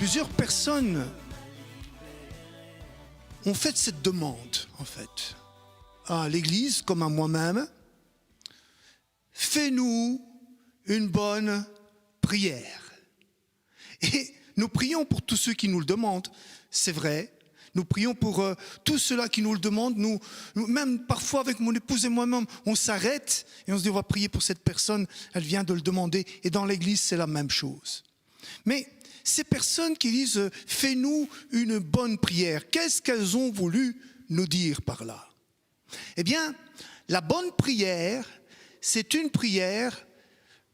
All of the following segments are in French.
Plusieurs personnes ont fait cette demande, en fait, à l'Église comme à moi-même. Fais-nous une bonne prière. Et nous prions pour tous ceux qui nous le demandent, c'est vrai. Nous prions pour tous ceux-là qui nous le demandent. Nous, même parfois avec mon épouse et moi-même, on s'arrête et on se dit on va prier pour cette personne, elle vient de le demander. Et dans l'Église, c'est la même chose. Mais ces personnes qui disent « fais-nous une bonne prière », qu'est-ce qu'elles ont voulu nous dire par là? Eh bien, la bonne prière, c'est une prière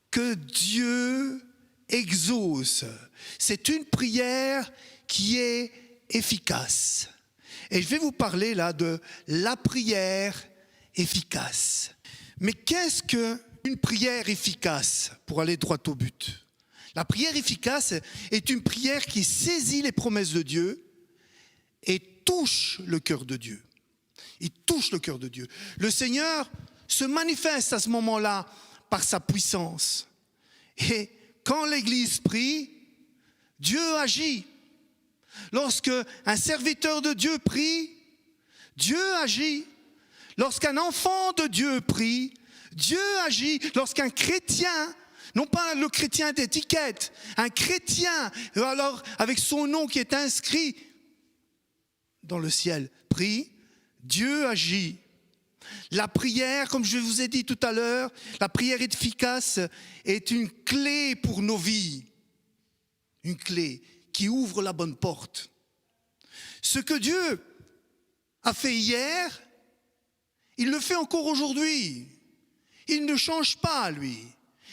que Dieu exauce. C'est une prière qui est efficace. Et je vais vous parler là de la prière efficace. Mais qu'est-ce qu'une prière efficace pour aller droit au but? La prière efficace est une prière qui saisit les promesses de Dieu et touche le cœur de Dieu. Il touche le cœur de Dieu. Le Seigneur se manifeste à ce moment-là par sa puissance. Et quand l'Église prie, Dieu agit. Lorsque un serviteur de Dieu prie, Dieu agit. Lorsqu'un enfant de Dieu prie, Dieu agit. Lorsqu'un chrétien, non pas le chrétien d'étiquette, un chrétien, alors avec son nom qui est inscrit dans le ciel, prie, Dieu agit. La prière, comme je vous ai dit tout à l'heure, la prière efficace est une clé pour nos vies. Une clé qui ouvre la bonne porte. Ce que Dieu a fait hier, il le fait encore aujourd'hui. Il ne change pas, lui.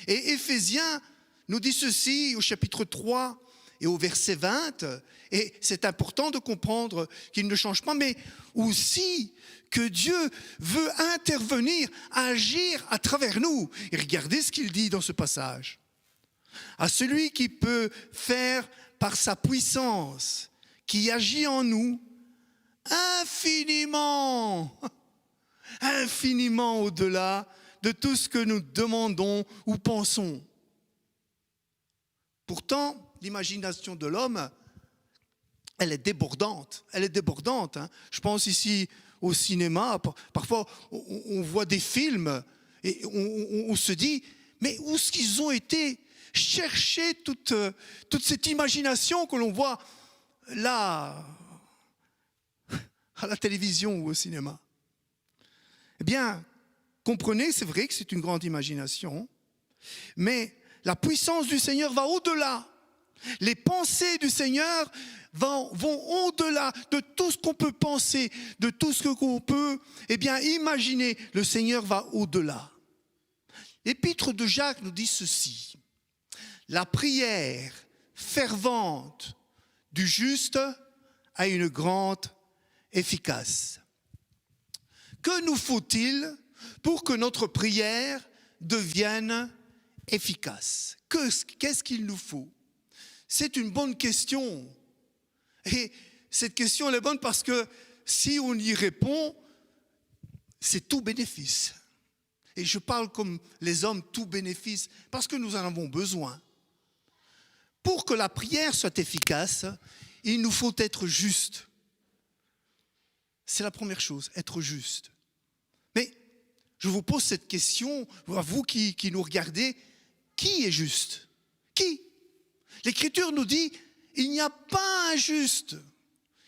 Et Éphésiens nous dit ceci au chapitre 3 et au verset 20, et c'est important de comprendre qu'il ne change pas, mais aussi que Dieu veut intervenir, agir à travers nous. Et regardez ce qu'il dit dans ce passage. À celui qui peut faire par sa puissance, qui agit en nous, infiniment, infiniment au-delà de tout ce que nous demandons ou pensons. Pourtant, l'imagination de l'homme, elle est débordante. Elle est débordante. Je pense ici au cinéma. Parfois, on voit des films et on se dit, mais où est-ce qu'ils ont été chercher toute cette imagination que l'on voit là, à la télévision ou au cinéma? Eh bien, comprenez, c'est vrai que c'est une grande imagination, mais la puissance du Seigneur va au-delà. Les pensées du Seigneur vont au-delà de tout ce qu'on peut penser, de tout ce qu'on peut imaginer. Le Seigneur va au-delà. L'épître de Jacques nous dit ceci. La prière fervente du juste a une grande efficace. Que nous faut-il pour que notre prière devienne efficace? Qu'est-ce qu'il nous faut? C'est une bonne question. Et cette question elle est bonne parce que si on y répond, c'est tout bénéfice. Et je parle comme les hommes, tout bénéfice, parce que nous en avons besoin. Pour que la prière soit efficace, il nous faut être juste. C'est la première chose, être juste. Mais je vous pose cette question, à vous qui nous regardez, qui est juste? Qui? L'Écriture nous dit, il n'y a pas un juste.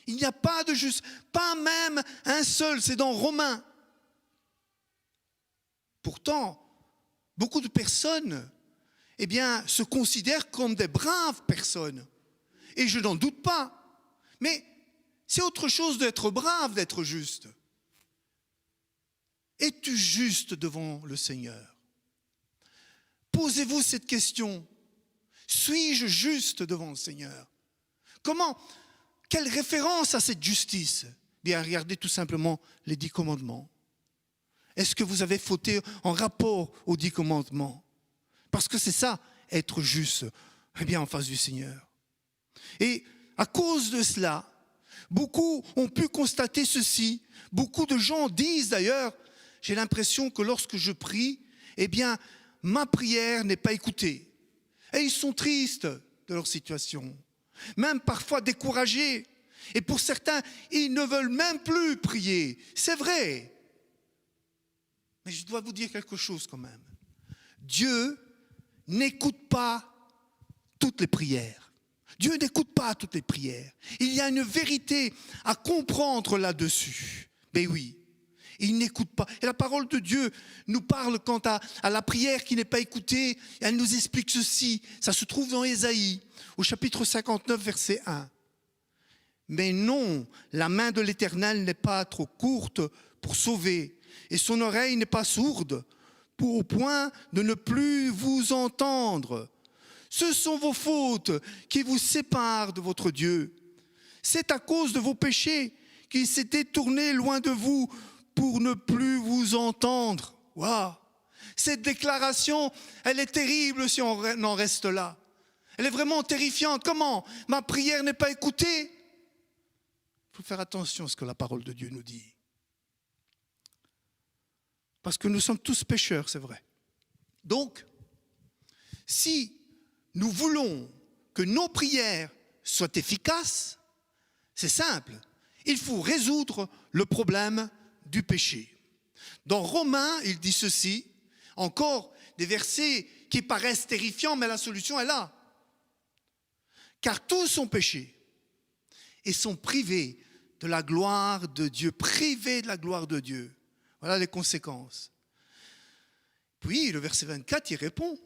Il n'y a pas de juste, pas même un seul, c'est dans Romains. Pourtant, beaucoup de personnes se considèrent comme des braves personnes. Et je n'en doute pas. Mais c'est autre chose d'être brave, d'être juste. Es-tu juste devant le Seigneur? Posez-vous cette question. Suis-je juste devant le Seigneur? Comment? Quelle référence à cette justice? Bien, regardez tout simplement les 10 commandements. Est-ce que vous avez fauté en rapport aux 10 commandements? Parce que c'est ça, être juste, en face du Seigneur. Et à cause de cela, beaucoup ont pu constater ceci. Beaucoup de gens disent d'ailleurs, j'ai l'impression que lorsque je prie, ma prière n'est pas écoutée. Et ils sont tristes de leur situation. même parfois découragés. Et pour certains, ils ne veulent même plus prier. C'est vrai. Mais je dois vous dire quelque chose quand même. Dieu n'écoute pas toutes les prières. Dieu n'écoute pas toutes les prières. Il y a une vérité à comprendre là-dessus. Mais oui, il n'écoute pas. Et la parole de Dieu nous parle quant à la prière qui n'est pas écoutée. Elle nous explique ceci. Ça se trouve dans Ésaïe, au chapitre 59, verset 1. Mais non, la main de l'Éternel n'est pas trop courte pour sauver, et son oreille n'est pas sourde, au point de ne plus vous entendre. Ce sont vos fautes qui vous séparent de votre Dieu. C'est à cause de vos péchés qu'il s'est détourné loin de vous pour ne plus vous entendre. Waouh! Cette déclaration, elle est terrible si on en reste là. Elle est vraiment terrifiante. Comment? Ma prière n'est pas écoutée? Il faut faire attention à ce que la parole de Dieu nous dit. Parce que nous sommes tous pécheurs, c'est vrai. Donc, si nous voulons que nos prières soient efficaces, c'est simple. Il faut résoudre le problème du péché. Dans Romains, il dit ceci, encore des versets qui paraissent terrifiants, mais la solution est là. Car tous ont péché et sont privés de la gloire de Dieu, privés de la gloire de Dieu. Voilà les conséquences. Puis le verset 24, il répond.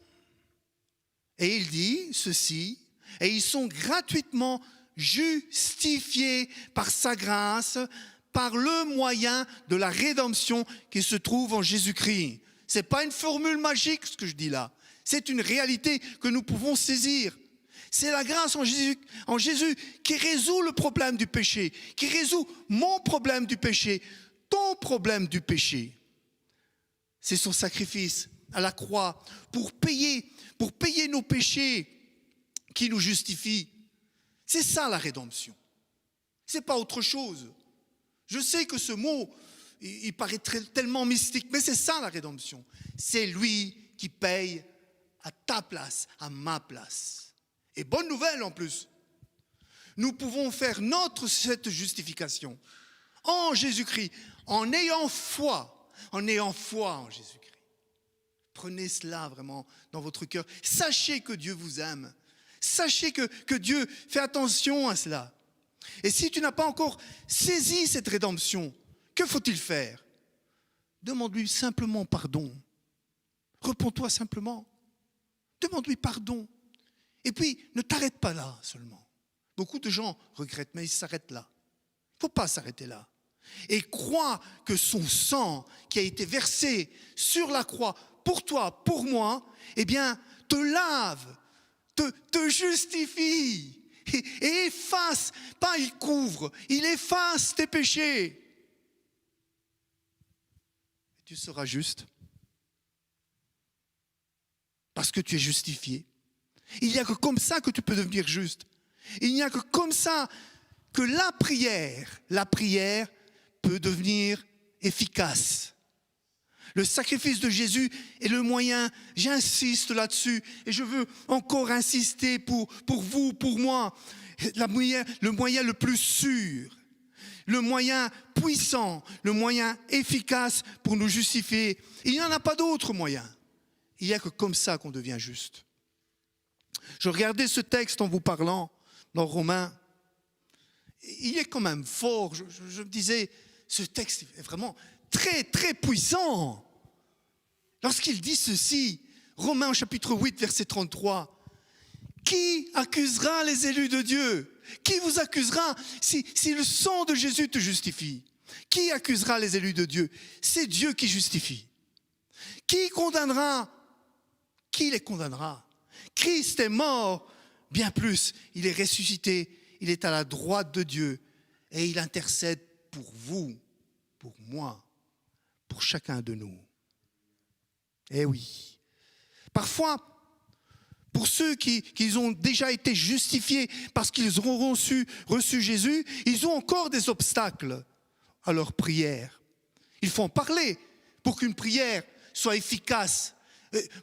Et il dit ceci, et ils sont gratuitement justifiés par sa grâce, par le moyen de la rédemption qui se trouve en Jésus-Christ. Ce n'est pas une formule magique ce que je dis là, c'est une réalité que nous pouvons saisir. C'est la grâce en Jésus qui résout le problème du péché, qui résout mon problème du péché, ton problème du péché. C'est son sacrifice à la croix pour payer nos péchés qui nous justifie. C'est ça la rédemption. Ce n'est pas autre chose. Je sais que ce mot, il paraît tellement mystique, mais c'est ça la rédemption. C'est lui qui paye à ta place, à ma place. Et bonne nouvelle en plus, nous pouvons faire cette justification en Jésus-Christ, en ayant foi en Jésus-Christ. Prenez cela vraiment dans votre cœur. Sachez que Dieu vous aime. Sachez que Dieu fait attention à cela. Et si tu n'as pas encore saisi cette rédemption, que faut-il faire? Demande-lui simplement pardon. Repens-toi simplement. Demande-lui pardon. Et puis, ne t'arrête pas là seulement. Beaucoup de gens regrettent, mais ils s'arrêtent là. Il ne faut pas s'arrêter là. Et crois que son sang qui a été versé sur la croix pour toi, pour moi, eh bien, te lave, te justifie et efface, pas il couvre, il efface tes péchés. Et tu seras juste parce que tu es justifié. Il n'y a que comme ça que tu peux devenir juste. Il n'y a que comme ça que la prière peut devenir efficace. Le sacrifice de Jésus est le moyen, j'insiste là-dessus, et je veux encore insister pour vous, pour moi, le moyen le plus sûr, le moyen puissant, le moyen efficace pour nous justifier. Il n'y en a pas d'autre moyen. Il n'y a que comme ça qu'on devient juste. Je regardais ce texte en vous parlant dans Romains. Il est quand même fort. Je me disais, ce texte est vraiment très, très puissant. Lorsqu'il dit ceci, Romains au chapitre 8, verset 33, « Qui accusera les élus de Dieu? Qui vous accusera si le sang de Jésus te justifie? Qui accusera les élus de Dieu? C'est Dieu qui justifie. Qui condamnera? Qui les condamnera? Christ est mort, bien plus, il est ressuscité, il est à la droite de Dieu et il intercède pour vous, pour moi, pour chacun de nous. Eh oui. Parfois, pour ceux qui ont déjà été justifiés parce qu'ils auront reçu Jésus, ils ont encore des obstacles à leur prière. Il faut en parler pour qu'une prière soit efficace.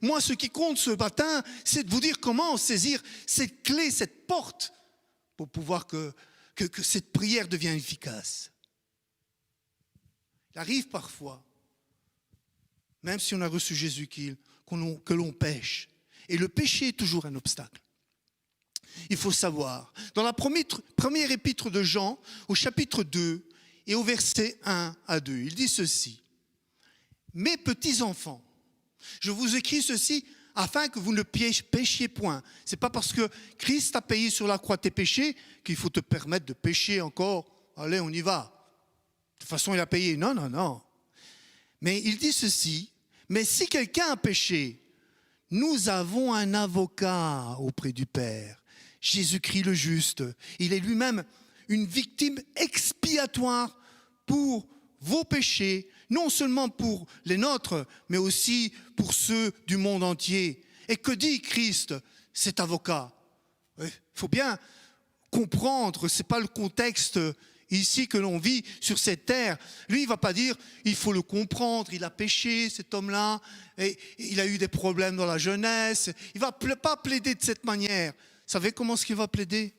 Moi, ce qui compte ce matin, c'est de vous dire comment saisir cette clé, cette porte pour pouvoir que cette prière devienne efficace. Il arrive parfois, même si on a reçu Jésus, que l'on pêche. Et le péché est toujours un obstacle. Il faut savoir, dans la première épître de Jean, au chapitre 2 et au verset 1 à 2, il dit ceci. « Mes petits enfants, je vous écris ceci afin que vous ne péchiez point. » Ce n'est pas parce que Christ a payé sur la croix tes péchés qu'il faut te permettre de pécher encore. Allez, on y va. De toute façon, il a payé. Non, non, non. Mais il dit ceci. « Mais si quelqu'un a péché, nous avons un avocat auprès du Père, Jésus-Christ le juste. Il est lui-même une victime expiatoire pour vos péchés, non seulement pour les nôtres, mais aussi pour ceux du monde entier. » Et que dit Christ, cet avocat? Il faut bien comprendre, ce n'est pas le contexte ici que l'on vit sur cette terre. Lui, il ne va pas dire, il faut le comprendre, il a péché, cet homme-là, et il a eu des problèmes dans la jeunesse. Il ne va pas plaider de cette manière. Vous savez comment est-ce qu'il va plaider?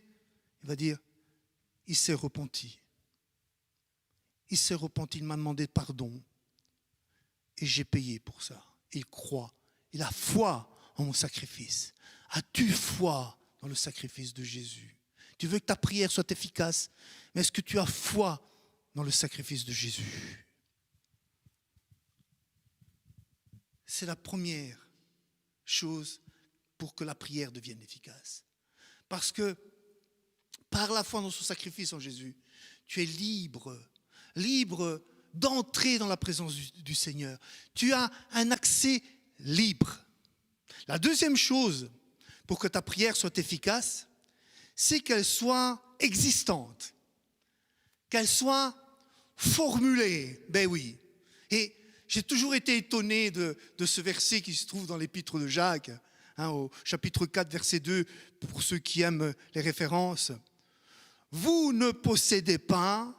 Il va dire, il s'est repenti. Il s'est repenti, il m'a demandé pardon. Et j'ai payé pour ça. Il croit, il a foi en mon sacrifice. As-tu foi dans le sacrifice de Jésus? Tu veux que ta prière soit efficace, mais est-ce que tu as foi dans le sacrifice de Jésus? C'est la première chose pour que la prière devienne efficace. Parce que par la foi dans son sacrifice en Jésus, tu es libre d'entrer dans la présence du Seigneur. Tu as un accès libre. La deuxième chose pour que ta prière soit efficace, c'est qu'elle soit existante, qu'elle soit formulée. Ben oui. Et j'ai toujours été étonné de ce verset qui se trouve dans l'épître de Jacques, au chapitre 4, verset 2, pour ceux qui aiment les références. Vous ne possédez pas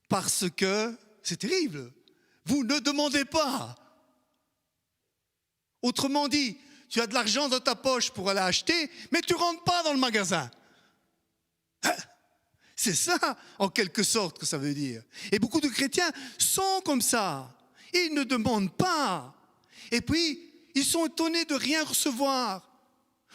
parce que, c'est terrible, vous ne demandez pas. Autrement dit, tu as de l'argent dans ta poche pour aller acheter, mais tu ne rentres pas dans le magasin. C'est ça, en quelque sorte, que ça veut dire. Et beaucoup de chrétiens sont comme ça. Ils ne demandent pas. Et puis, ils sont étonnés de rien recevoir.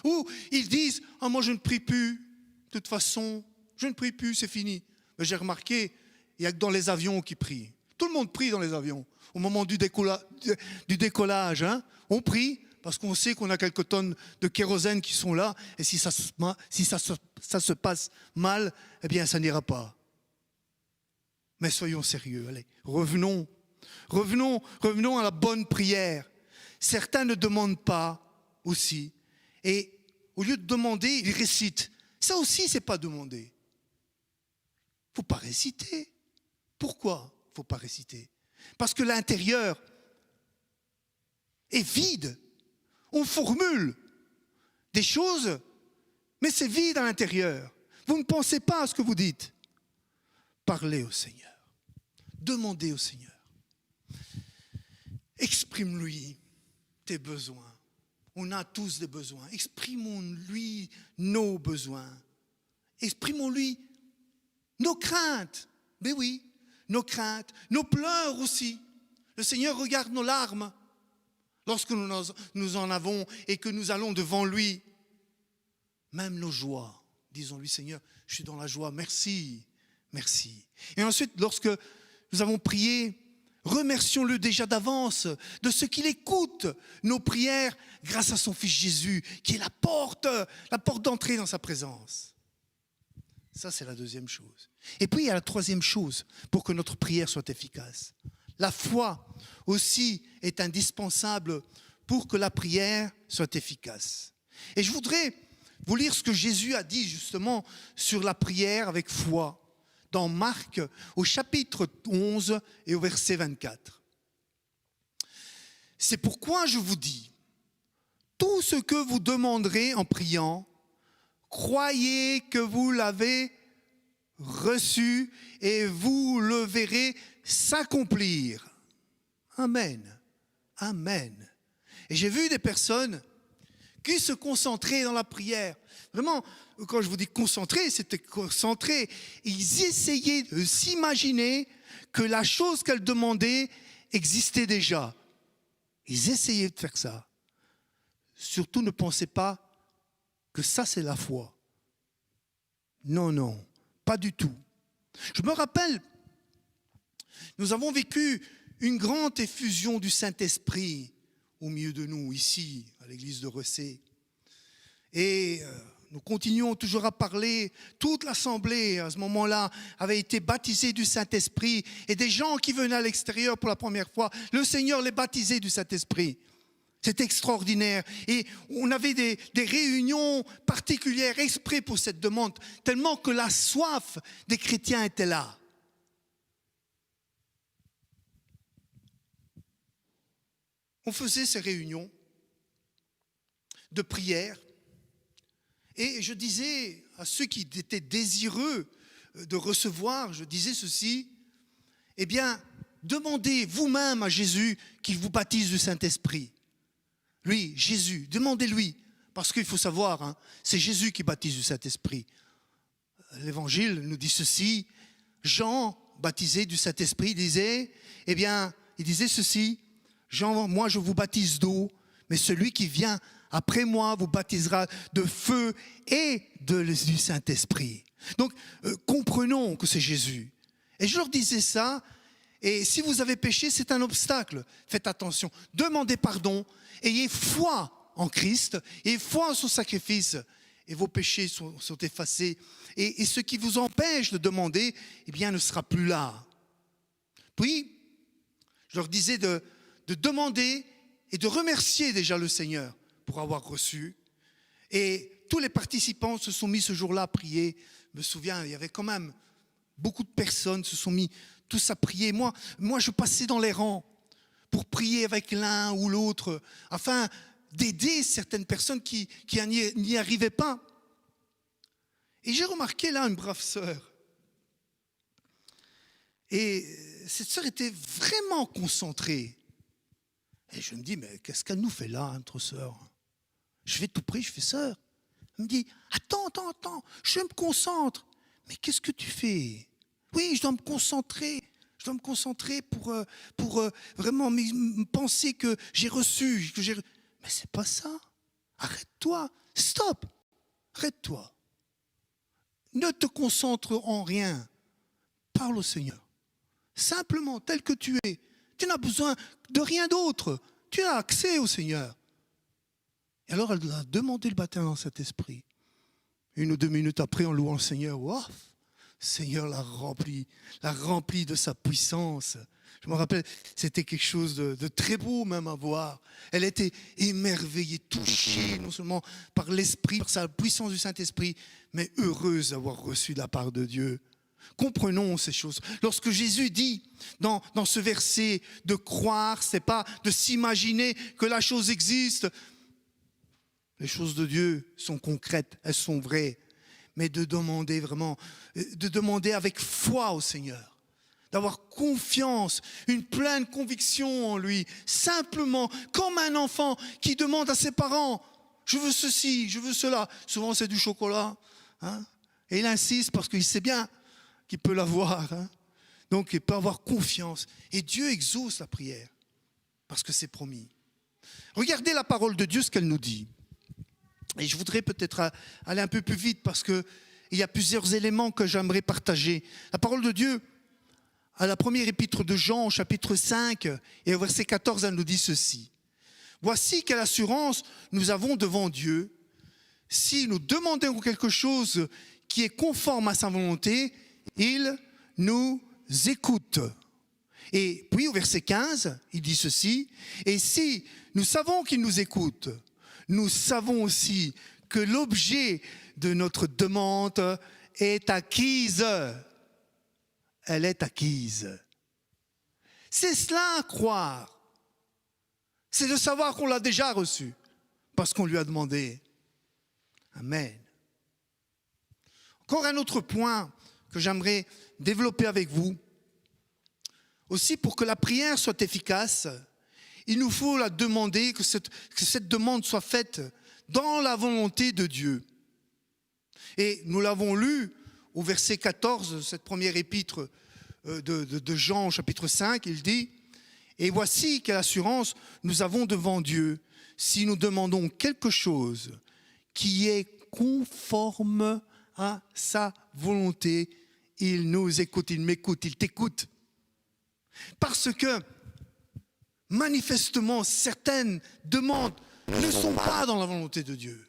Ou ils disent, « Ah, moi je ne prie plus. De toute façon, je ne prie plus, c'est fini. » Mais j'ai remarqué, il n'y a que dans les avions qui prient. Tout le monde prie dans les avions. Au moment du décollage, on prie parce qu'on sait qu'on a quelques tonnes de kérosène qui sont là. Et si ça se passe mal, eh bien, ça n'ira pas. Mais soyons sérieux, allez, revenons à la bonne prière. Certains ne demandent pas aussi. Et au lieu de demander, ils récitent. Ça aussi, c'est pas demander. Il ne faut pas réciter. Pourquoi il ne faut pas réciter? Parce que l'intérieur est vide. On formule des choses, mais c'est vide à l'intérieur. Vous ne pensez pas à ce que vous dites. Parlez au Seigneur. Demandez au Seigneur. Exprime-lui tes besoins. On a tous des besoins. Exprimons-lui nos besoins. Exprimons-lui nos craintes. Mais oui, nos craintes, nos pleurs aussi. Le Seigneur regarde nos larmes lorsque nous en avons et que nous allons devant lui. Même nos joies. Disons-lui, Seigneur, je suis dans la joie. Merci, merci. Et ensuite, lorsque nous avons prié, remercions-le déjà d'avance de ce qu'il écoute nos prières grâce à son Fils Jésus, qui est la porte d'entrée dans sa présence. Ça, c'est la deuxième chose. Et puis, il y a la troisième chose pour que notre prière soit efficace. La foi aussi est indispensable pour que la prière soit efficace. Et je voudrais vous lire ce que Jésus a dit justement sur la prière avec foi dans Marc au chapitre 11 et au verset 24. C'est pourquoi je vous dis, tout ce que vous demanderez en priant, croyez que vous l'avez reçu et vous le verrez s'accomplir. Amen. Amen. Et j'ai vu des personnes qui se concentraient dans la prière. Vraiment, quand je vous dis concentrer, c'était concentrer. Ils essayaient de s'imaginer que la chose qu'elle demandait existait déjà. Ils essayaient de faire ça. Surtout ne pensez pas que ça c'est la foi. Non, non, pas du tout. Je me rappelle, nous avons vécu une grande effusion du Saint-Esprit au milieu de nous, ici, à l'église de Recé. Et nous continuons toujours à parler. Toute l'assemblée, à ce moment-là, avait été baptisée du Saint-Esprit. Et des gens qui venaient à l'extérieur pour la première fois, le Seigneur les baptisait du Saint-Esprit. C'était extraordinaire. Et on avait des réunions particulières exprès pour cette demande, tellement que la soif des chrétiens était là. On faisait ces réunions de prière. Et je disais à ceux qui étaient désireux de recevoir, je disais ceci, eh bien, demandez vous-même à Jésus qu'il vous baptise du Saint-Esprit. Lui, Jésus, demandez-lui, parce qu'il faut savoir, hein, c'est Jésus qui baptise du Saint-Esprit. L'Évangile nous dit ceci, Jean, baptisé du Saint-Esprit, disait, eh bien, il disait ceci, Jean, moi je vous baptise d'eau, mais celui qui vient après moi vous baptisera de feu et du Saint-Esprit. Donc, comprenons que c'est Jésus. Et je leur disais ça, et si vous avez péché, c'est un obstacle. Faites attention, demandez pardon, ayez foi en Christ, ayez foi en son sacrifice, et vos péchés sont effacés. Et ce qui vous empêche de demander, eh bien, ne sera plus là. Puis, je leur disais de demander et de remercier déjà le Seigneur pour avoir reçu. Et tous les participants se sont mis ce jour-là à prier. Je me souviens, il y avait quand même beaucoup de personnes se sont mis tous à prier. Moi, je passais dans les rangs pour prier avec l'un ou l'autre, afin d'aider certaines personnes qui n'y arrivaient pas. Et j'ai remarqué là une brave sœur. Et cette sœur était vraiment concentrée. Et je me dis, mais qu'est-ce qu'elle nous fait là, notre sœur? Je vais tout prier, je fais sœur. Elle me dit, attends, je me concentre. Mais qu'est-ce que tu fais? Oui, je dois me concentrer. Je dois me concentrer pour vraiment penser que j'ai reçu. Mais c'est pas ça. Arrête-toi. Stop. Arrête-toi. Ne te concentre en rien. Parle au Seigneur. Simplement, tel que tu es. Tu n'as besoin de rien d'autre. Tu as accès au Seigneur. Et alors, elle a demandé le baptême dans cet esprit. 1 ou 2 minutes après, en louant le Seigneur, wow, le Seigneur l'a rempli de sa puissance. Je me rappelle, c'était quelque chose de très beau même à voir. Elle était émerveillée, touchée, non seulement par l'Esprit, par sa puissance du Saint-Esprit, mais heureuse d'avoir reçu de la part de Dieu. Comprenons ces choses. Lorsque Jésus dit dans ce verset de croire, c'est pas de s'imaginer que la chose existe. Les choses de Dieu sont concrètes, elles sont vraies. Mais de demander vraiment, de demander avec foi au Seigneur. D'avoir confiance, une pleine conviction en lui. Simplement, comme un enfant qui demande à ses parents, je veux ceci, je veux cela. Souvent c'est du chocolat. Hein? Et il insiste parce qu'il sait bien qu'il peut l'avoir. Hein? Donc il peut avoir confiance. Et Dieu exauce la prière. Parce que c'est promis. Regardez la parole de Dieu, ce qu'elle nous dit. Et je voudrais peut-être aller un peu plus vite parce qu'il y a plusieurs éléments que j'aimerais partager. La parole de Dieu, à la première épître de Jean, au chapitre 5, et au verset 14, elle nous dit ceci. Voici quelle assurance nous avons devant Dieu. Si nous demandons quelque chose qui est conforme à sa volonté, il nous écoute. Et puis au verset 15, il dit ceci. Et si nous savons qu'il nous écoute, nous savons aussi que l'objet de notre demande est acquise. Elle est acquise. C'est cela à croire. C'est de savoir qu'on l'a déjà reçu parce qu'on lui a demandé. Amen. Encore un autre point que j'aimerais développer avec vous. Aussi, pour que la prière soit efficace, il nous faut la demander, que cette demande soit faite dans la volonté de Dieu. Et nous l'avons lu au verset 14, cette première épître de Jean, chapitre 5, il dit « Et voici quelle assurance nous avons devant Dieu, si nous demandons quelque chose qui est conforme à sa volonté, il nous écoute, il m'écoute, il t'écoute. » Parce que, manifestement, certaines demandes ne sont pas dans la volonté de Dieu.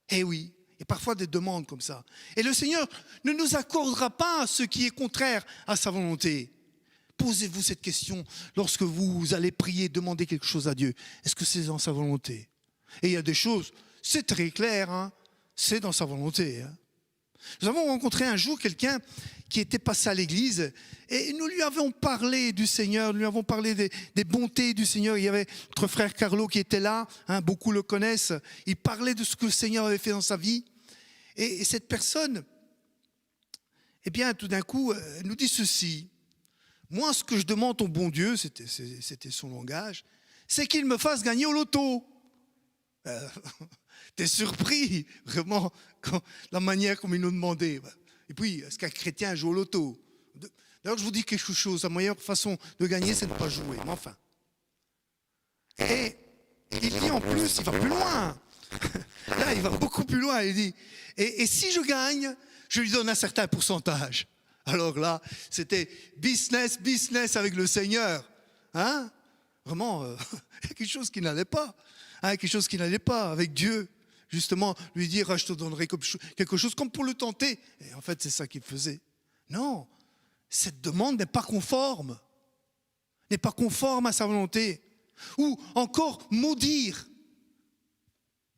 Eh oui, il y a parfois des demandes comme ça. Et le Seigneur ne nous accordera pas ce qui est contraire à sa volonté. Posez-vous cette question lorsque vous allez prier, demander quelque chose à Dieu. Est-ce que c'est dans sa volonté? Et il y a des choses, c'est très clair, hein, c'est dans sa volonté. Hein. Nous avons rencontré un jour quelqu'un qui était passé à l'église et nous lui avons parlé du Seigneur, nous lui avons parlé des bontés du Seigneur. Il y avait notre frère Carlo qui était là, hein, beaucoup le connaissent. Il parlait de ce que le Seigneur avait fait dans sa vie. Et cette personne, eh bien, tout d'un coup, nous dit ceci. Moi, ce que je demande au bon Dieu, c'était son langage, c'est qu'il me fasse gagner au loto. T'es surpris, vraiment, la manière comme il nous demandait. Et puis, est-ce qu'un chrétien joue au loto? D'ailleurs, je vous dis quelque chose, la meilleure façon de gagner, c'est de ne pas jouer. Mais enfin. Et il dit en plus, il va plus loin. Là, il va beaucoup plus loin. Il dit, et si je gagne, je lui donne un certain pourcentage. Alors là, c'était business avec le Seigneur. Hein? Vraiment, quelque chose qui n'allait pas. Hein, quelque chose qui n'allait pas avec Dieu. Justement, lui dire, ah, je te donnerai quelque chose comme pour le tenter. Et en fait, c'est ça qu'il faisait. Non, cette demande n'est pas conforme à sa volonté. Ou encore, maudire.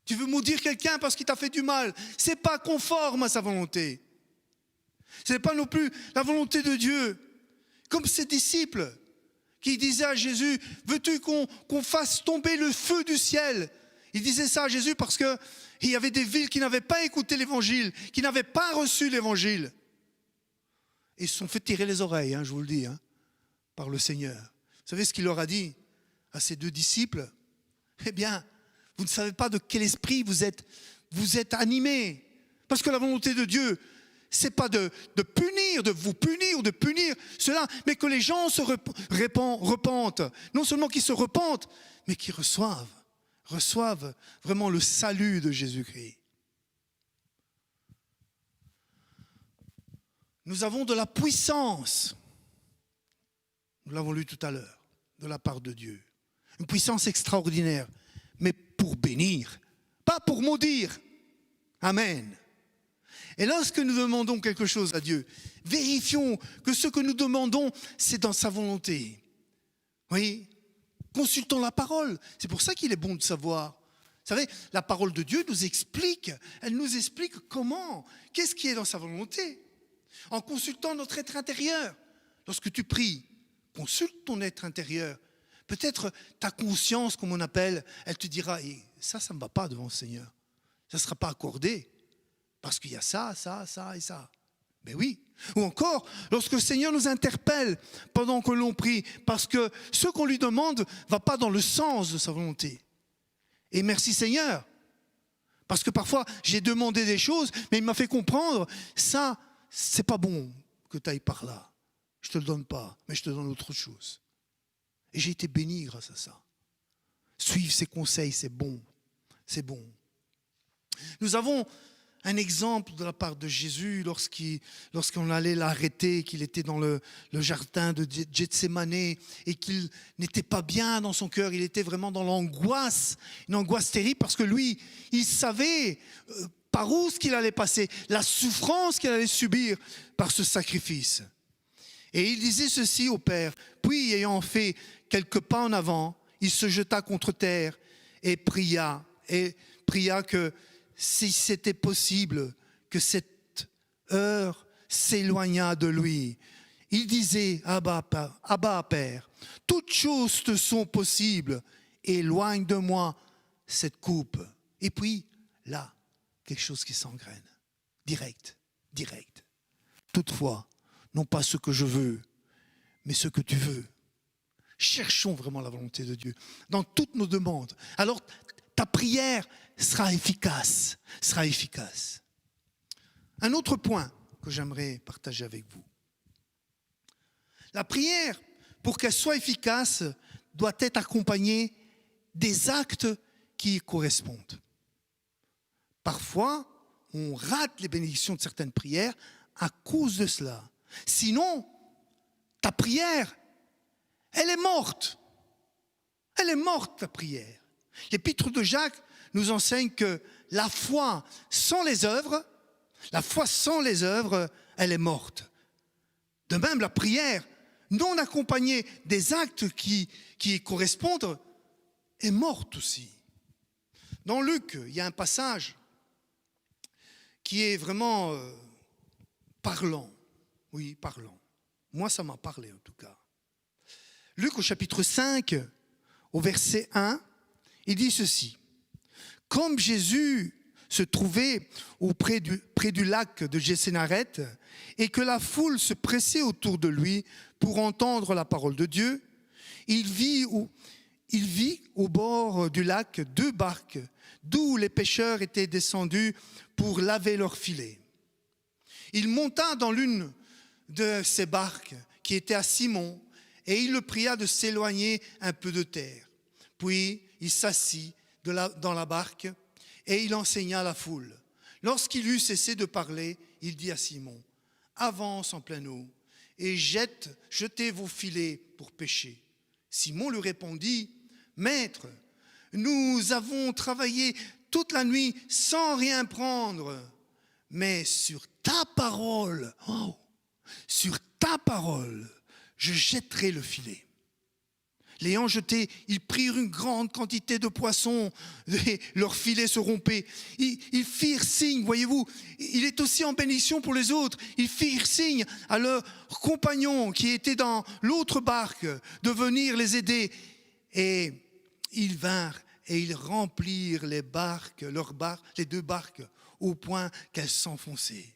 Tu veux maudire quelqu'un parce qu'il t'a fait du mal. Ce n'est pas conforme à sa volonté. Ce n'est pas non plus la volonté de Dieu. Comme ses disciples qui disaient à Jésus, veux-tu qu'on fasse tomber le feu du ciel? Ils disaient ça à Jésus parce qu'il y avait des villes qui n'avaient pas écouté l'évangile, qui n'avaient pas reçu l'évangile. Et ils se sont fait tirer les oreilles, hein, je vous le dis, hein, par le Seigneur. Vous savez ce qu'il leur a dit à ces deux disciples? Eh bien, vous ne savez pas de quel esprit vous êtes animés. Parce que la volonté de Dieu, c'est pas de punir, de vous punir ou de punir cela, mais que les gens se repentent. Non seulement qu'ils se repentent, mais qu'ils reçoivent vraiment le salut de Jésus-Christ. Nous avons de la puissance, nous l'avons lu tout à l'heure, de la part de Dieu. Une puissance extraordinaire, mais pour bénir, pas pour maudire. Amen. Et lorsque nous demandons quelque chose à Dieu, vérifions que ce que nous demandons, c'est dans sa volonté. Oui, consultons la parole. C'est pour ça qu'il est bon de savoir. Vous savez, la parole de Dieu nous explique, elle nous explique comment, qu'est-ce qui est dans sa volonté. En consultant notre être intérieur. Lorsque tu pries, consulte ton être intérieur. Peut-être ta conscience, comme on appelle, elle te dira, ça ne me va pas devant le Seigneur. Ça ne sera pas accordé. Parce qu'il y a ça et ça. Mais oui. Ou encore, lorsque le Seigneur nous interpelle pendant que l'on prie, parce que ce qu'on lui demande ne va pas dans le sens de sa volonté. Et merci Seigneur. Parce que parfois, j'ai demandé des choses, mais il m'a fait comprendre, ça, c'est pas bon que tu ailles par là. Je ne te le donne pas, mais je te donne autre chose. Et j'ai été béni grâce à ça. Suivre ses conseils, c'est bon. C'est bon. Nous avons un exemple de la part de Jésus lorsqu'on allait l'arrêter, qu'il était dans le jardin de Gethsémane et qu'il n'était pas bien dans son cœur, il était vraiment dans l'angoisse, une angoisse terrible parce que lui, il savait par où ce qu'il allait passer, la souffrance qu'il allait subir par ce sacrifice. Et il disait ceci au Père, puis ayant fait quelques pas en avant, il se jeta contre terre et pria que si c'était possible que cette heure s'éloignât de lui. Il disait, Abba, Père, toutes choses te sont possibles, éloigne de moi cette coupe. Et puis, là, quelque chose qui s'engraine, direct. Toutefois, non pas ce que je veux, mais ce que tu veux. Cherchons vraiment la volonté de Dieu dans toutes nos demandes. Alors, ta prière sera efficace, Un autre point que j'aimerais partager avec vous. La prière, pour qu'elle soit efficace, doit être accompagnée des actes qui y correspondent. Parfois, on rate les bénédictions de certaines prières à cause de cela. Sinon, ta prière, elle est morte. Elle est morte, ta prière. L'épître de Jacques nous enseigne que la foi sans les œuvres, elle est morte. De même, la prière non accompagnée des actes qui y correspondent est morte aussi. Dans Luc, il y a un passage qui est vraiment parlant. Oui, parlant. Moi, ça m'a parlé en tout cas. Luc au chapitre 5, au verset 1, il dit ceci. Comme Jésus se trouvait près du lac de Gethsénareth et que la foule se pressait autour de lui pour entendre la parole de Dieu, il vit au bord du lac 2 barques d'où les pêcheurs étaient descendus pour laver leurs filets. Il monta dans l'une de ces barques qui était à Simon et il le pria de s'éloigner un peu de terre. Puis il s'assit dans la barque et il enseigna à la foule. Lorsqu'il eut cessé de parler, il dit à Simon, « Avance en pleine eau et jetez vos filets pour pêcher. » Simon lui répondit, « Maître, nous avons travaillé toute la nuit sans rien prendre, mais sur ta parole, je jetterai le filet. » L'ayant jeté, ils prirent une grande quantité de poissons, et leurs filets se rompaient. Ils firent signe, voyez-vous, il est aussi en bénédiction pour les autres. Ils firent signe à leurs compagnons qui étaient dans l'autre barque de venir les aider. Et ils vinrent et ils remplirent les 2 barques, au point qu'elles s'enfonçaient.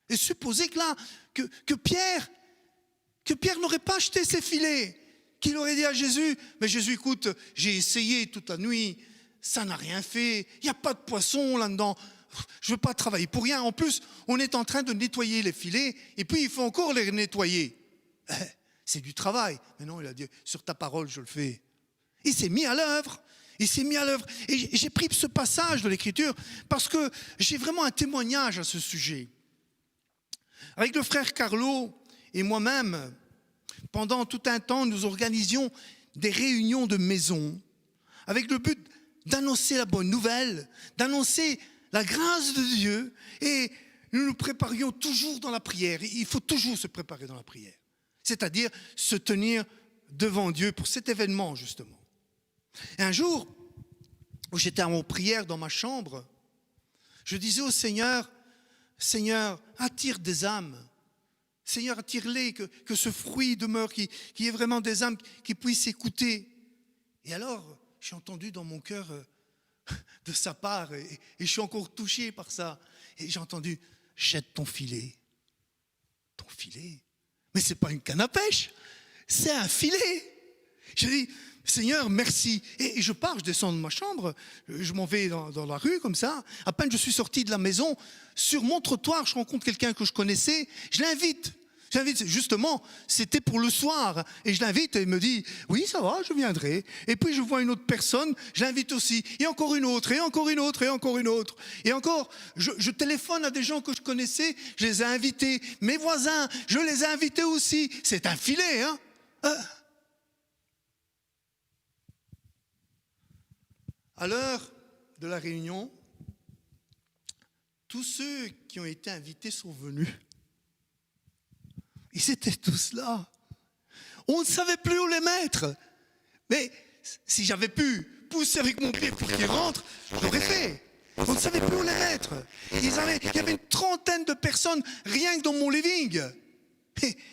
Et supposez que Pierre n'aurait pas jeté ses filets, qu'il aurait dit à Jésus, mais Jésus, écoute, j'ai essayé toute la nuit, ça n'a rien fait, il n'y a pas de poisson là-dedans, je ne veux pas travailler pour rien. En plus, on est en train de nettoyer les filets, et puis il faut encore les nettoyer. C'est du travail. Mais non, il a dit, sur ta parole, je le fais. Il s'est mis à l'œuvre. Et j'ai pris ce passage de l'Écriture parce que j'ai vraiment un témoignage à ce sujet. Avec le frère Carlo et moi-même, pendant tout un temps, nous organisions des réunions de maison avec le but d'annoncer la bonne nouvelle, d'annoncer la grâce de Dieu, et nous nous préparions toujours dans la prière. Il faut toujours se préparer dans la prière, c'est-à-dire se tenir devant Dieu pour cet événement justement. Et un jour, où j'étais en prière dans ma chambre, je disais au Seigneur, « Seigneur, attire des âmes. Seigneur, attire-les, que ce fruit demeure, qu'il y ait vraiment des âmes qui puissent écouter. » Et alors, j'ai entendu dans mon cœur de sa part, et je suis encore touché par ça, et j'ai entendu, « Jette ton filet. » Ton filet? Mais ce n'est pas une canne à pêche, c'est un filet. J'ai dit, Seigneur, merci. Et je pars, je descends de ma chambre, je m'en vais dans la rue comme ça. À peine je suis sorti de la maison, sur mon trottoir, je rencontre quelqu'un que je connaissais, je l'invite. Justement, c'était pour le soir. Et je l'invite et il me dit, oui, ça va, je viendrai. Et puis je vois une autre personne, je l'invite aussi. Et encore une autre, et encore une autre, et encore une autre. Et encore, je téléphone à des gens que je connaissais, je les ai invités. Mes voisins, je les ai invités aussi. C'est un filet, hein. À l'heure de la réunion, tous ceux qui ont été invités sont venus. Ils étaient tous là. On ne savait plus où les mettre. Mais si j'avais pu pousser avec mon pied pour qu'ils rentrent, je l'aurais fait. On ne savait plus où les mettre. Il y avait une trentaine de personnes rien que dans mon living.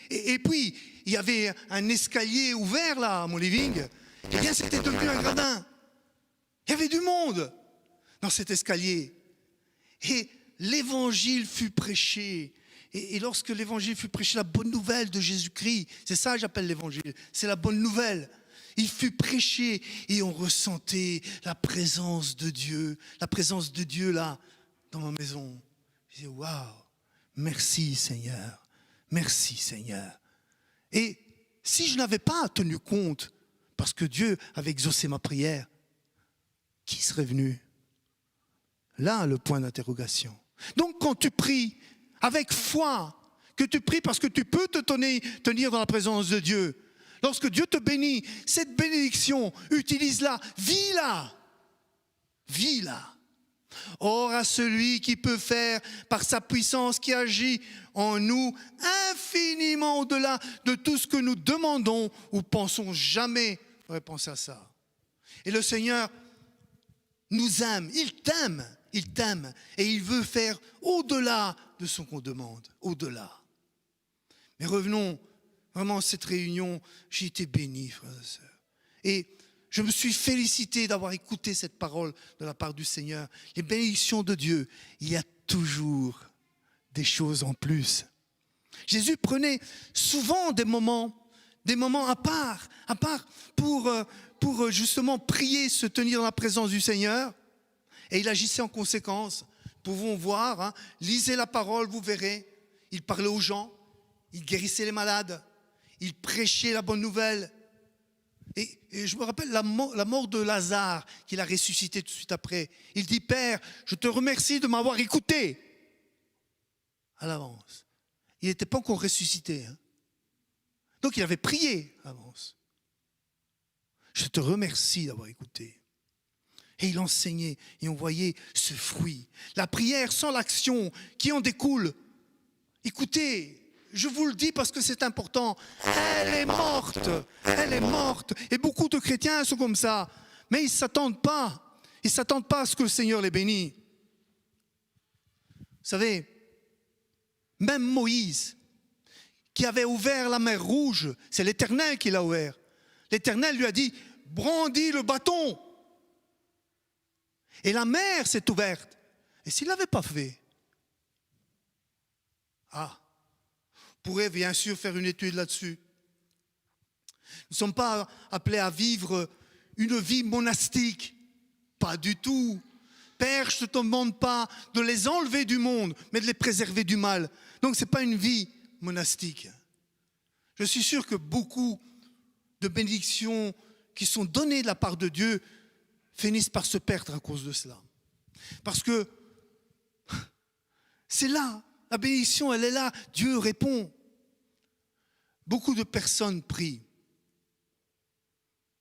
Et puis, il y avait un escalier ouvert là, à mon living. Eh bien, c'était devenu un gradin. Il y avait du monde dans cet escalier. Et l'évangile fut prêché. Et lorsque l'évangile fut prêché, la bonne nouvelle de Jésus-Christ, c'est ça que j'appelle l'évangile, c'est la bonne nouvelle. Il fut prêché et on ressentait la présence de Dieu là, dans ma maison. Je disais, waouh, merci Seigneur, merci Seigneur. Et si je n'avais pas tenu compte, parce que Dieu avait exaucé ma prière, qui serait venu? Là, le point d'interrogation. Donc quand tu pries avec foi, que tu pries parce que tu peux te tenir dans la présence de Dieu, lorsque Dieu te bénit, cette bénédiction, utilise-la, vis-la, vis-la. Or à celui qui peut faire par sa puissance qui agit en nous infiniment au-delà de tout ce que nous demandons ou pensons, jamais on aurait pensé à ça. Et le Seigneur nous aime, il t'aime et il veut faire au-delà de ce qu'on demande, au-delà. Mais revenons vraiment à cette réunion, j'ai été béni, frères et sœurs. Et je me suis félicité d'avoir écouté cette parole de la part du Seigneur. Les bénédictions de Dieu, il y a toujours des choses en plus. Jésus prenait souvent des moments à part pour justement prier, se tenir dans la présence du Seigneur. Et il agissait en conséquence. Nous pouvons voir, lisez la parole, vous verrez. Il parlait aux gens, il guérissait les malades, il prêchait la bonne nouvelle. Et je me rappelle la mort de Lazare, qu'il a ressuscité tout de suite après. Il dit, Père, je te remercie de m'avoir écouté à l'avance. Il n'était pas encore ressuscité. Donc il avait prié à l'avance. Je te remercie d'avoir écouté. Et il enseignait, et on voyait ce fruit. La prière sans l'action qui en découle. Écoutez, je vous le dis parce que c'est important. Elle est morte. Elle est morte. Et beaucoup de chrétiens sont comme ça. Mais ils ne s'attendent pas. Ils ne s'attendent pas à ce que le Seigneur les bénisse. Vous savez, même Moïse, qui avait ouvert la mer Rouge, c'est l'Éternel qui l'a ouvert. L'Éternel lui a dit, brandis le bâton. Et la mer s'est ouverte. Et s'il ne l'avait pas fait, on pourrait bien sûr faire une étude là-dessus. Nous ne sommes pas appelés à vivre une vie monastique. Pas du tout. Père, je ne te demande pas de les enlever du monde, mais de les préserver du mal. Donc ce n'est pas une vie monastique. Je suis sûr que beaucoup de bénédictions qui sont données de la part de Dieu finissent par se perdre à cause de cela. Parce que c'est là, la bénédiction, elle est là, Dieu répond. Beaucoup de personnes prient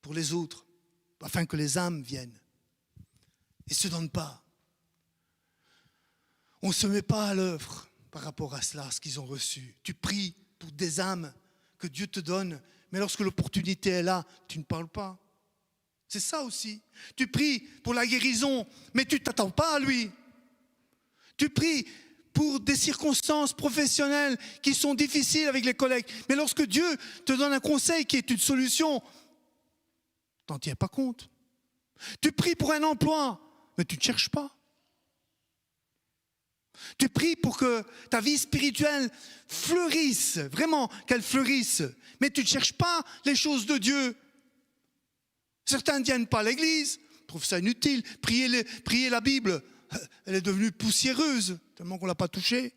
pour les autres, afin que les âmes viennent. Et ne se donnent pas. On ne se met pas à l'œuvre par rapport à cela, ce qu'ils ont reçu. Tu pries pour des âmes que Dieu te donne, mais lorsque l'opportunité est là, tu ne parles pas. C'est ça aussi. Tu pries pour la guérison, mais tu ne t'attends pas à lui. Tu pries pour des circonstances professionnelles qui sont difficiles avec les collègues. Mais lorsque Dieu te donne un conseil qui est une solution, tu n'en tiens pas compte. Tu pries pour un emploi, mais tu ne cherches pas. Tu pries pour que ta vie spirituelle fleurisse, vraiment qu'elle fleurisse, mais tu ne cherches pas les choses de Dieu. Certains ne viennent pas à l'église, trouvent ça inutile. Prier la Bible, elle est devenue poussiéreuse, tellement qu'on ne l'a pas touchée.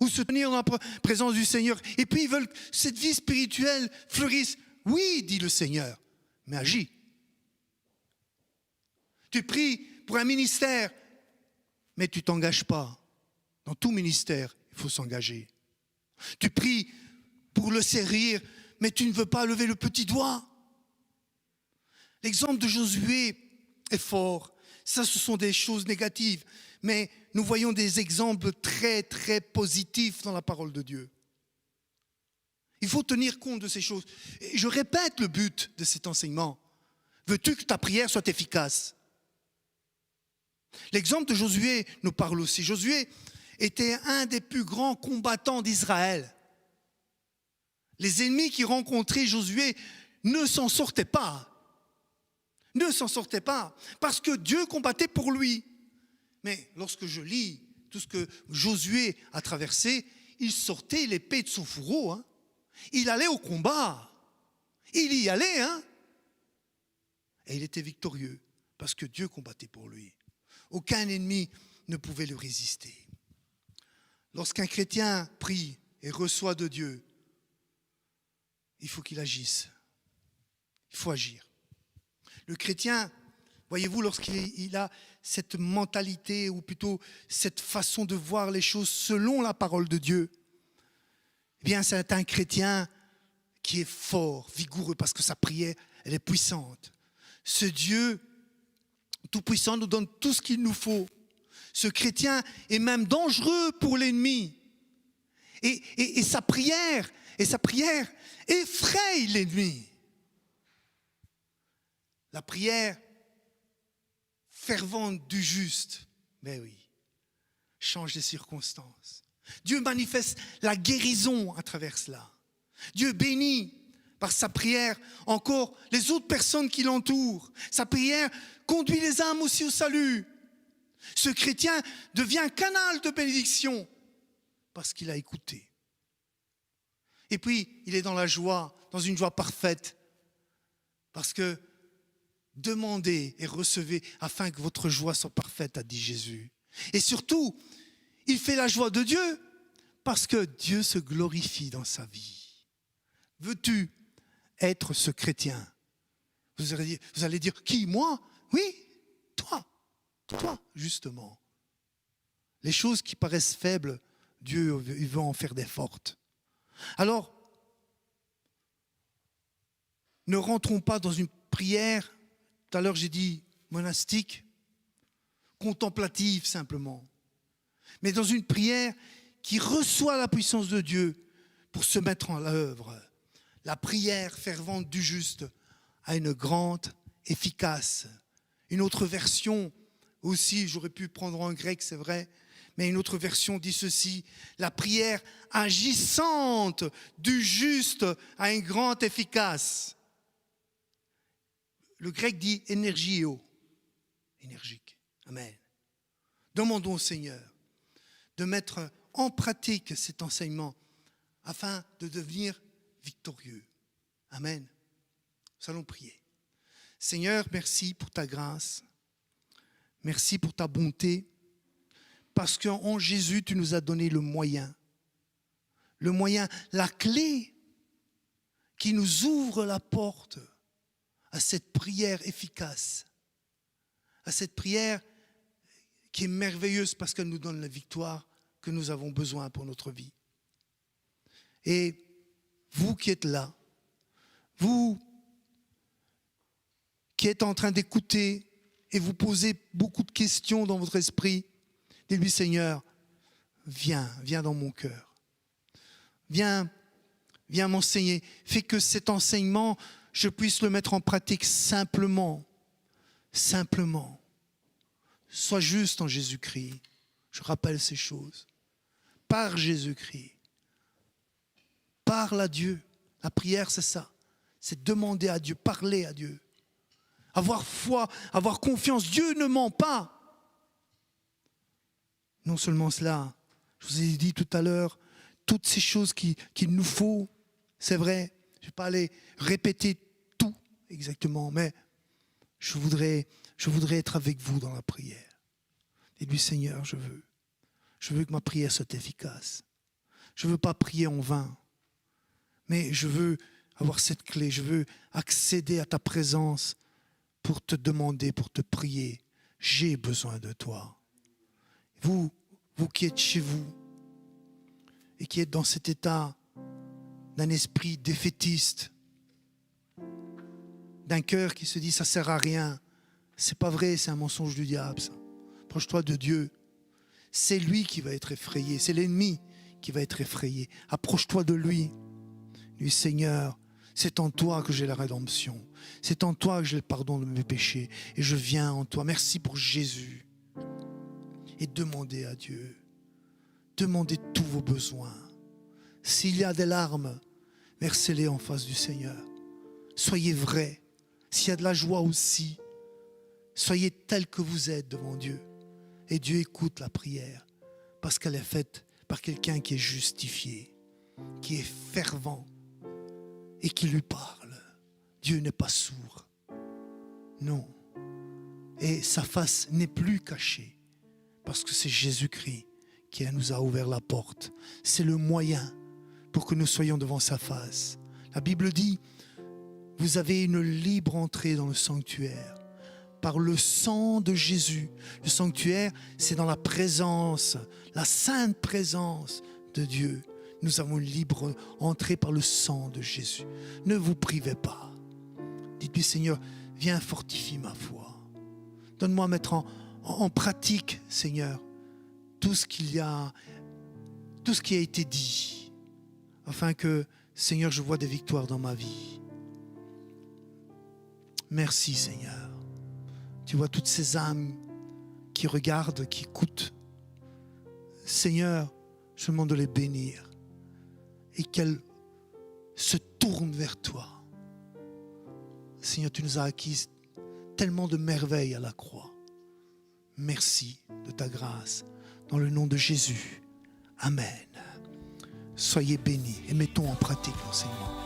Ou se tenir dans la présence du Seigneur. Et puis ils veulent que cette vie spirituelle fleurisse. Oui, dit le Seigneur, mais agis. Tu pries pour un ministère, mais tu ne t'engages pas. Dans tout ministère, il faut s'engager. Tu pries pour le servir, mais tu ne veux pas lever le petit doigt. L'exemple de Josué est fort. Ça, ce sont des choses négatives. Mais nous voyons des exemples très, très positifs dans la parole de Dieu. Il faut tenir compte de ces choses. Et je répète le but de cet enseignement. Veux-tu que ta prière soit efficace? L'exemple de Josué nous parle aussi. Josué était un des plus grands combattants d'Israël. Les ennemis qui rencontraient Josué ne s'en sortaient pas. Ne s'en sortaient pas, parce que Dieu combattait pour lui. Mais lorsque je lis tout ce que Josué a traversé, il sortait l'épée de son fourreau. Il allait au combat. Il y allait. Et il était victorieux parce que Dieu combattait pour lui. Aucun ennemi ne pouvait le résister. Lorsqu'un chrétien prie et reçoit de Dieu, il faut qu'il agisse. Il faut agir. Le chrétien, voyez-vous, lorsqu'il a cette mentalité, ou plutôt cette façon de voir les choses selon la parole de Dieu, eh bien, c'est un chrétien qui est fort, vigoureux, parce que sa prière, elle est puissante. Ce Dieu tout-puissant nous donne tout ce qu'il nous faut. Ce chrétien est même dangereux pour l'ennemi. Et sa prière effraie l'ennemi. La prière fervente du juste, mais oui, change les circonstances. Dieu manifeste la guérison à travers cela. Dieu bénit par sa prière encore les autres personnes qui l'entourent. Sa prière conduit les âmes aussi au salut. Ce chrétien devient un canal de bénédiction parce qu'il a écouté. Et puis, il est dans la joie, dans une joie parfaite, parce que demandez et recevez afin que votre joie soit parfaite, a dit Jésus. Et surtout, il fait la joie de Dieu parce que Dieu se glorifie dans sa vie. Veux-tu être ce chrétien? Vous allez dire, qui, moi? Oui, toi, justement. Les choses qui paraissent faibles, Dieu il veut en faire des fortes. Alors, ne rentrons pas dans une prière, tout à l'heure j'ai dit monastique, contemplative simplement, mais dans une prière qui reçoit la puissance de Dieu pour se mettre en œuvre. La prière fervente du juste a une grande efficace. Une autre version aussi, j'aurais pu prendre en grec, c'est vrai, mais une autre version dit ceci: la prière agissante du juste a une grande efficace. Le grec dit énergio, énergique. Amen. Demandons au Seigneur de mettre en pratique cet enseignement afin de devenir victorieux. Amen. Nous allons prier. Seigneur, merci pour ta grâce. Merci pour ta bonté. Parce qu'en Jésus, tu nous as donné le moyen, la clé qui nous ouvre la porte à cette prière efficace, à cette prière qui est merveilleuse parce qu'elle nous donne la victoire que nous avons besoin pour notre vie. Et vous qui êtes là, vous qui êtes en train d'écouter et vous posez beaucoup de questions dans votre esprit, dis-lui, Seigneur, viens dans mon cœur. Viens m'enseigner. Fais que cet enseignement, je puisse le mettre en pratique simplement. Sois juste en Jésus-Christ. Je rappelle ces choses. Par Jésus-Christ. Parle à Dieu. La prière, c'est ça. C'est demander à Dieu, parler à Dieu. Avoir foi, avoir confiance. Dieu ne ment pas. Non seulement cela, je vous ai dit tout à l'heure, toutes ces choses qu'il nous faut, c'est vrai, je ne vais pas aller répéter tout exactement, mais je voudrais être avec vous dans la prière. Et lui, Seigneur, je veux que ma prière soit efficace. Je ne veux pas prier en vain, mais je veux avoir cette clé, je veux accéder à ta présence pour te demander, pour te prier. J'ai besoin de toi. Vous qui êtes chez vous et qui êtes dans cet état d'un esprit défaitiste, d'un cœur qui se dit ça sert à rien, c'est pas vrai, c'est un mensonge du diable ça. Approche-toi de Dieu. C'est lui qui va être effrayé, c'est l'ennemi qui va être effrayé. Approche-toi de lui. Lui, Seigneur, c'est en toi que j'ai la rédemption. C'est en toi que j'ai le pardon de mes péchés. Et je viens en toi. Merci pour Jésus. Et demandez à Dieu. Demandez tous vos besoins. S'il y a des larmes, versez-les en face du Seigneur. Soyez vrais. S'il y a de la joie aussi, soyez tel que vous êtes devant Dieu. Et Dieu écoute la prière parce qu'elle est faite par quelqu'un qui est justifié, qui est fervent et qui lui parle. Dieu n'est pas sourd. Non. Et sa face n'est plus cachée parce que c'est Jésus-Christ qui nous a ouvert la porte. C'est le moyen pour que nous soyons devant sa face. La Bible dit, vous avez une libre entrée dans le sanctuaire par le sang de Jésus. Le sanctuaire, c'est dans la présence, la sainte présence de Dieu. Nous avons une libre entrée par le sang de Jésus. Ne vous privez pas. Dites-lui, Seigneur, viens fortifier ma foi. Donne-moi à mettre en pratique, Seigneur, tout ce qui a été dit, afin que, Seigneur, je vois des victoires dans ma vie. Merci, Seigneur. Tu vois toutes ces âmes qui regardent, qui écoutent. Seigneur, je demande de les bénir et qu'elles se tournent vers toi. Seigneur, tu nous as acquis tellement de merveilles à la croix. Merci de ta grâce. Dans le nom de Jésus. Amen. Soyez bénis et mettons en pratique l'enseignement.